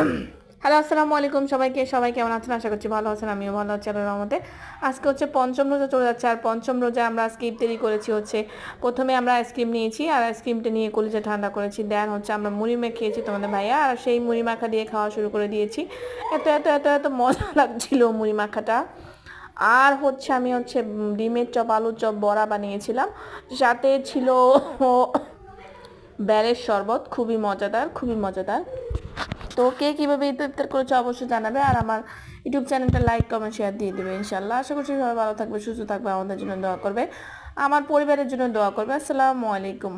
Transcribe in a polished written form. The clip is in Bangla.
হ্যালো, আসসালামু আলাইকুম সবাইকে। সবাই কেমন আছেন? আশা করছি ভালো আছেন। আমিও ভালো আছি আল্লাহর রহমতে। আজকে হচ্ছে পঞ্চম রোজা চলে যাচ্ছে, আর পঞ্চম রোজায় আমরা আজকে ইফতারি করেছি হচ্ছে, প্রথমে আমরা আইসক্রিম নিয়েছি, আর আইসক্রিমটা নিয়ে কলিজা ঠান্ডা করেছি। দেন হচ্ছে আমরা মুড়ি মেখেছি তোমাদের ভাইয়া, আর সেই মুড়ি মাখা দিয়ে খাওয়া শুরু করে দিয়েছি। এত এত এত এত মজা লাগছিল মুড়ি মাখাটা। আর হচ্ছে আমি হচ্ছে ডিমের চপ, আলুর চপ, বড়া বানিয়েছিলাম, সাথে ছিল বেলের শরবত। খুবই মজাদার, খুবই মজাদার। তো কে কীভাবে ইফতার করেছে অবশ্যই জানাবে, আর আমার ইউটিউব চ্যানেলটা লাইক কমেন্ট শেয়ার দিয়ে দেবে ইনশাল্লাহ। আশা করছি সবাই ভালো থাকবে, সুস্থ থাকবে, আমাদের জন্য দোয়া করবে, আমার পরিবারের জন্য দোয়া করবে। আসসালামু আলাইকুম।